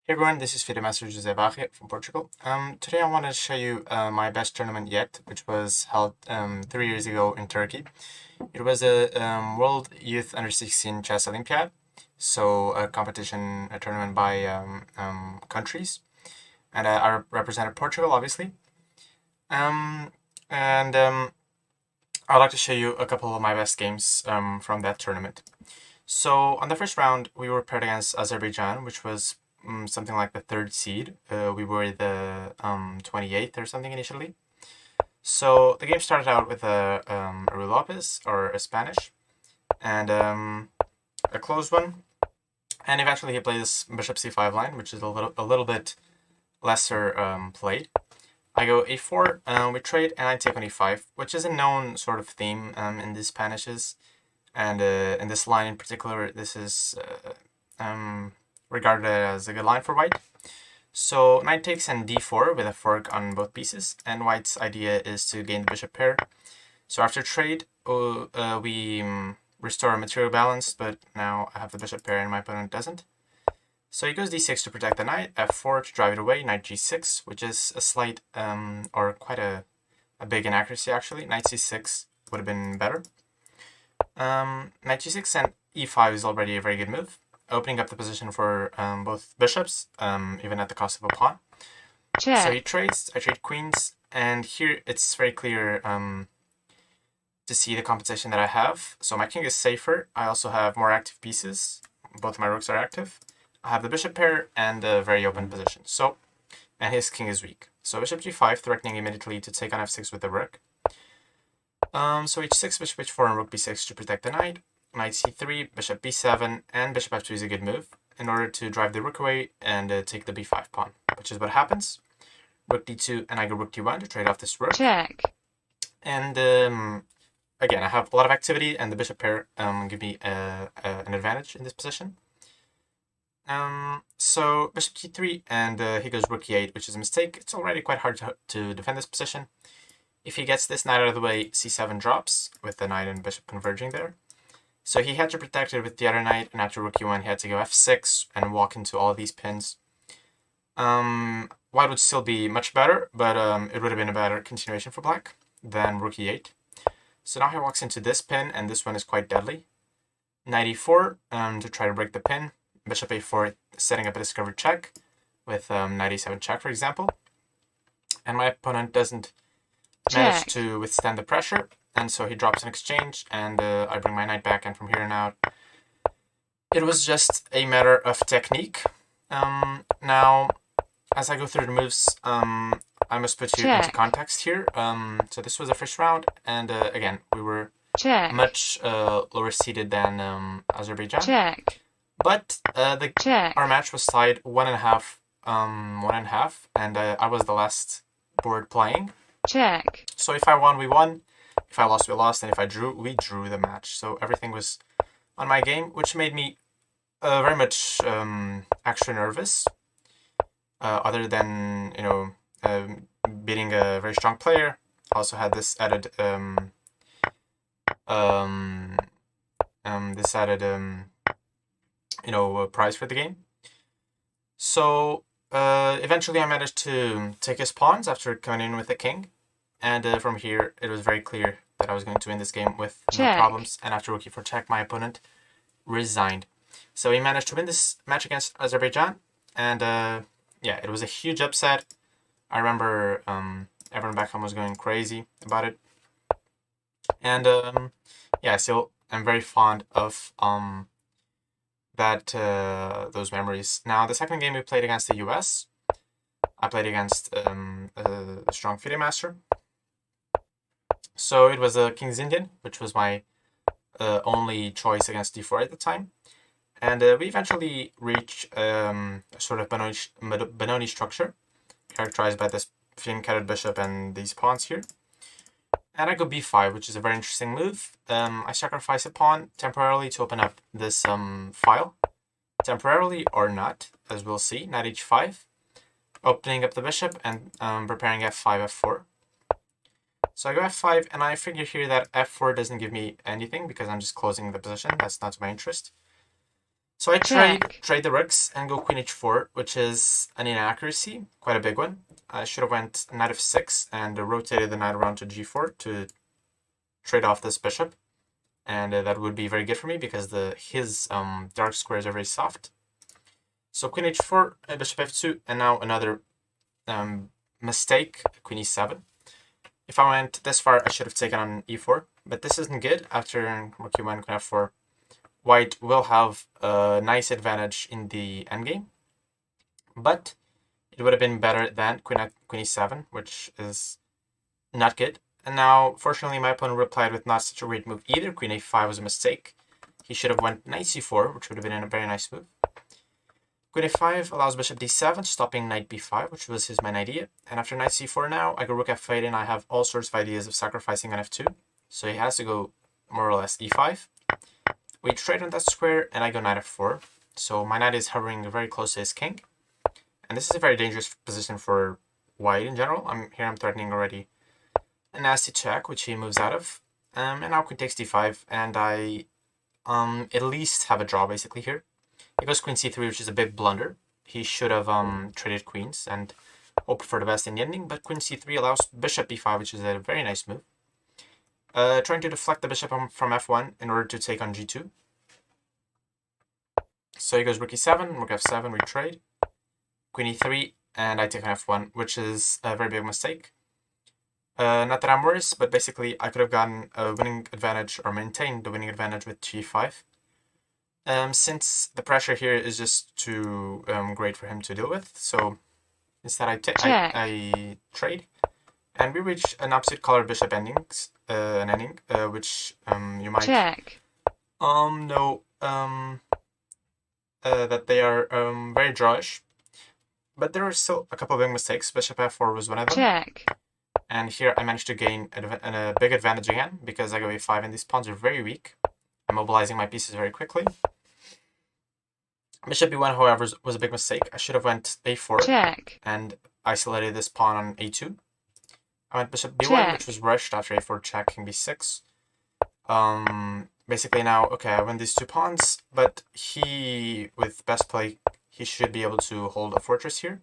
Hey everyone, this is Master José Barre from Portugal. Today I want to show you my best tournament yet, which was held 3 years ago in Turkey. It was a World Youth Under 16 Chess Olympiad, so a competition, a tournament by countries, and I represented Portugal, obviously. And I'd like to show you a couple of my best games from that tournament. So on the first round, we were paired against Azerbaijan, which was something like the third seed. We were the 28th or something initially. So the game started out with a Ruy Lopez, or a Spanish, and a closed one. And eventually he played this bishop c5 line, which is a little bit lesser played. I go a4, we trade, and I take on e5, which is a known sort of theme in these Spanishes. And in this line in particular, this is regarded as a good line for white. So knight takes and d4 with a fork on both pieces, and white's idea is to gain the bishop pair. So after trade, we restore a material balance, but now I have the bishop pair and my opponent doesn't. So he goes d6 to protect the knight, f4 to drive it away, knight g6, which is a slight, or quite a big inaccuracy actually. Knight c6 would have been better. Knight g6 and e5 is already a very good move, opening up the position for both bishops, even at the cost of a pawn. Check. So he trades, I trade queens, and here it's very clear to see the compensation that I have. So my king is safer, I also have more active pieces, both my rooks are active. I have the bishop pair and a very open position, and his king is weak. So bishop g5, threatening immediately to take on f6 with the rook. So h6, bishop h4, and rook b6 to protect the knight. Knight c3, bishop b7, and bishop f2 is a good move in order to drive the rook away and take the b5 pawn, which is what happens. Rook d2, and I go rook d1 to trade off this rook. Check. And again, I have a lot of activity, and the bishop pair give me an advantage in this position. So bishop g3, and he goes rook e8, which is a mistake. It's already quite hard to defend this position. If he gets this knight out of the way, c7 drops, with the knight and bishop converging there. So he had to protect it with the other knight, and after rook e1, he had to go f6 and walk into all these pins. White would still be much better, but it would have been a better continuation for black than rook e8. So now he walks into this pin, and this one is quite deadly. Knight e4 to try to break the pin. Bishop a4, setting up a discovered check with knight e7 check, for example. And my opponent doesn't manage to withstand the pressure, and so he drops an exchange, and I bring my knight back, and from here on out, it was just a matter of technique. Now, as I go through the moves, I must put you into context here. So this was the first round, and again, we were much lower seeded than Azerbaijan. But our match was tied 1.5, and I was the last board playing. So if I won, we won. If I lost, we lost. And if I drew, we drew the match. So everything was on my game, which made me very much extra nervous. Other than, beating a very strong player, I also had this added prize for the game. So eventually I managed to take his pawns after coming in with the king. And from here, it was very clear that I was going to win this game with no problems. And after rook e4 check, my opponent resigned. So he managed to win this match against Azerbaijan. And yeah, it was a huge upset. I remember everyone back home was going crazy about it. And yeah, so I'm very fond of those memories. Now, the second game we played against the US. I played against a strong FIDE master. So it was a King's Indian, which was my only choice against d4 at the time. And we eventually reached a sort of Benoni structure, characterized by this fin-catted bishop and these pawns here. And I go b5, which is a very interesting move. I sacrifice a pawn temporarily to open up this file. Temporarily or not, as we'll see. Knight h5, opening up the bishop and preparing f5, f4. So I go f5, and I figure here that f4 doesn't give me anything because I'm just closing the position. That's not my interest. So I check, trade the rooks and go queen h4, which is an inaccuracy, quite a big one. I should have went knight f6 and rotated the knight around to g4 to trade off this bishop, and that would be very good for me because his dark squares are very soft. So queen h4, bishop f2, and now another mistake, queen e7. If I went this far, I should have taken on e4, but this isn't good. After rook e1, queen f4, white will have a nice advantage in the endgame, but it would have been better than queen e7, which is not good. And now, fortunately, my opponent replied with not such a great move either. Queen a5 was a mistake. He should have went knight c4, which would have been a very nice move. Queen a5 allows bishop d7, stopping knight b5, which was his main idea. And after knight c4 now, I go rook f8, and I have all sorts of ideas of sacrificing on f2. So he has to go more or less e5. We trade on that square, and I go knight f4. So my knight is hovering very close to his king. And this is a very dangerous position for white in general. I'm threatening already a nasty check, which he moves out of. And now queen takes d5, and I at least have a draw basically here. He goes queen c3, which is a big blunder. He should have traded queens and hoped for the best in the ending, but queen c3 allows bishop b5, which is a very nice move. Trying to deflect the bishop from f1 in order to take on g2. So he goes rook e7, rook f7, we trade. Queen e3, and I take on f1, which is a very big mistake. Not that I'm worse, but basically I could have gotten a winning advantage or maintained the winning advantage with g5. Since the pressure here is just too great for him to deal with, so instead I trade, and we reach an opposite color bishop endings, an ending, which you might check, know that they are very drawish, but there are still a couple of big mistakes. Bishop f4 was one of them. check, And here I managed to gain a big advantage again because I go a5 and these pawns are very weak. I'm mobilizing my pieces very quickly. Bishop b1, however, was a big mistake. I should have went a4 check, and isolated this pawn on a2. I went bishop b1, check, which was rushed after a4 check, king b6. Basically now, okay, I win these two pawns, but he, with best play, he should be able to hold a fortress here.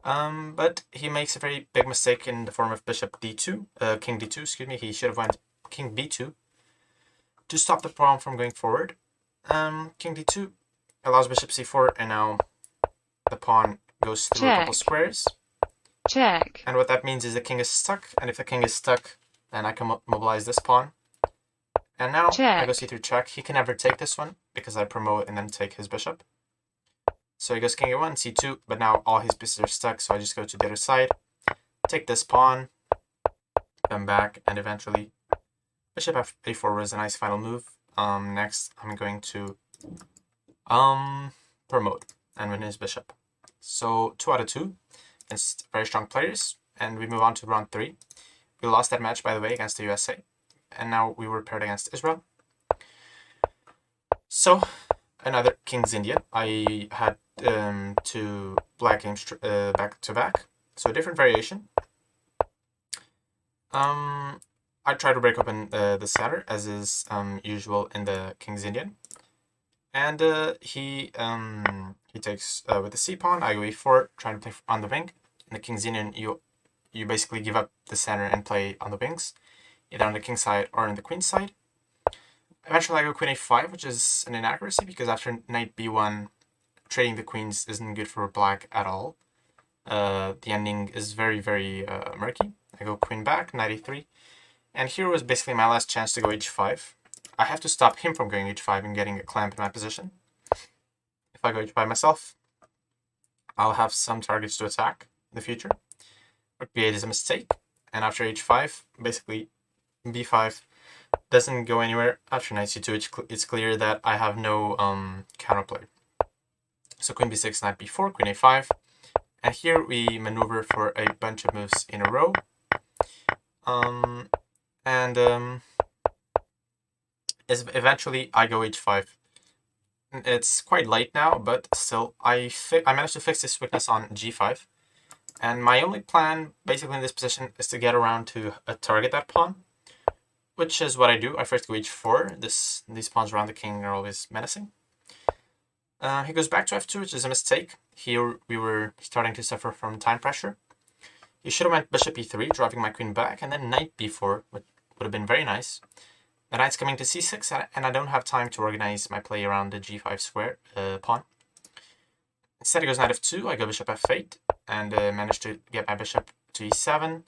But he makes a very big mistake in the form of bishop d2, king d2, excuse me. He should have went king b2 to stop the pawn from going forward. King d2 allows bishop c4, and now the pawn goes through a couple squares. Check. And what that means is the king is stuck, and if the king is stuck, then I can mobilize this pawn. And now I go c3 check. He can never take this one because I promote and then take his bishop. So he goes king a1, c2, but now all his pieces are stuck, so I just go to the other side, take this pawn, come back, and eventually bishop a4 was a nice final move. Next, I'm going to promote and win his bishop. So 2 out of 2 against very strong players, and we move on to round 3. We lost that match, by the way, against the USA, and now we were paired against Israel. So another King's Indian. I had 2 black games back to back, so a different variation. I try to break open the center, as is usual in the King's Indian, and he takes with the c pawn. I go e4, trying to play on the wing. In the King's Indian, you basically give up the center and play on the wings, either on the king side or on the queen side. Eventually, I go queen a5, which is an inaccuracy because after knight b1, trading the queens isn't good for black at all. The ending is very, very murky. I go queen back, knight a3, and here was basically my last chance to go h5. I have to stop him from going h5 and getting a clamp in my position. If I go h5 myself, I'll have some targets to attack in the future. Rook b8 is a mistake, and after h5, basically b5 doesn't go anywhere. After knight c2, it's clear that I have no counterplay. So queen b6, knight b4, queen a5, and here we maneuver for a bunch of moves in a row. Eventually I go h5. It's quite late now, but still, I managed to fix this weakness on g5. And my only plan, basically in this position, is to get around to target that pawn, which is what I do. I first go h4. These pawns around the king are always menacing. He goes back to f2, which is a mistake. Here we were starting to suffer from time pressure. He should have went bishop e3, driving my queen back, and then knight b4, which would have been very nice. The knight's coming to c6, and I don't have time to organize my play around the g5 square pawn. Instead, he goes knight f2, I go bishop f8, and manage to get my bishop to e7.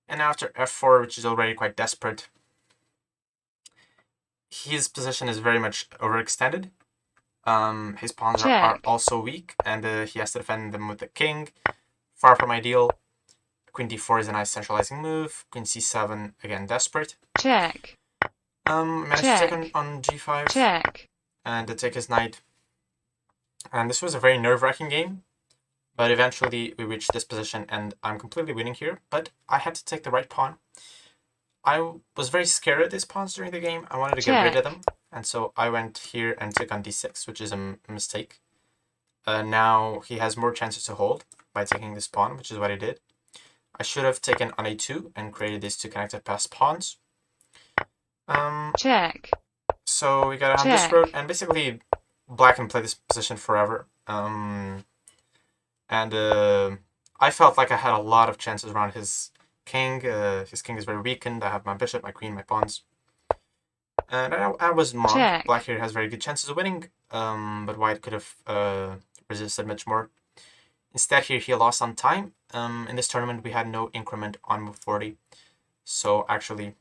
And after f4, which is already quite desperate, his position is very much overextended. His pawns are also weak, and he has to defend them with the king. Far from ideal. Queen d4 is a nice centralizing move. Queen c7, again, desperate. Check. Managed to take on g5. Check. And to take his knight. And this was a very nerve-wracking game. But eventually we reached this position, and I'm completely winning here. But I had to take the right pawn. I was very scared of these pawns during the game. I wanted to get rid of them. And so I went here and took on d6, which is a mistake. Now he has more chances to hold by taking this pawn, which is what I did. I should have taken on a2 and created these two connected passed pawns. Check. So we got on this road, and basically black can play this position forever. I felt like I had a lot of chances around his king. His king is very weakened. I have my bishop, my queen, my pawns. And I was wrong. Black here has very good chances of winning, but white could have resisted much more. Instead, here he lost on time. In this tournament, we had no increment on move 40. So actually,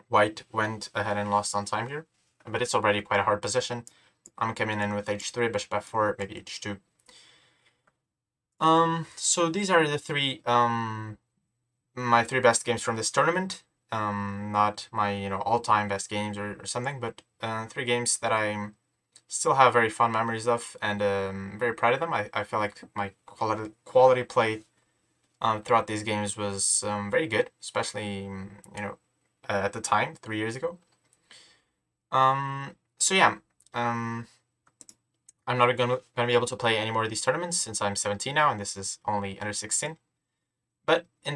white went ahead and lost on time here. But it's already quite a hard position. I'm coming in with h3, bishop f4, maybe h2. So these are the three, my three best games from this tournament. Not my, all-time best games or something, but 3 games that I still have very fond memories of, and very proud of them. I feel like my quality play throughout these games was very good, especially at the time 3 years ago. So yeah, I'm not gonna be able to play any more of these tournaments since I'm 17 now, and this is only under 16. But in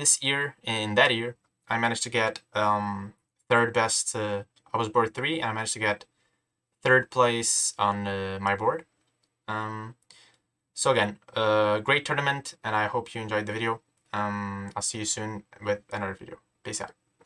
that year, I managed to get third best. I was board 3, and I managed to get third place on my board. So again, great tournament, and I hope you enjoyed the video. I'll see you soon with another video. Peace out.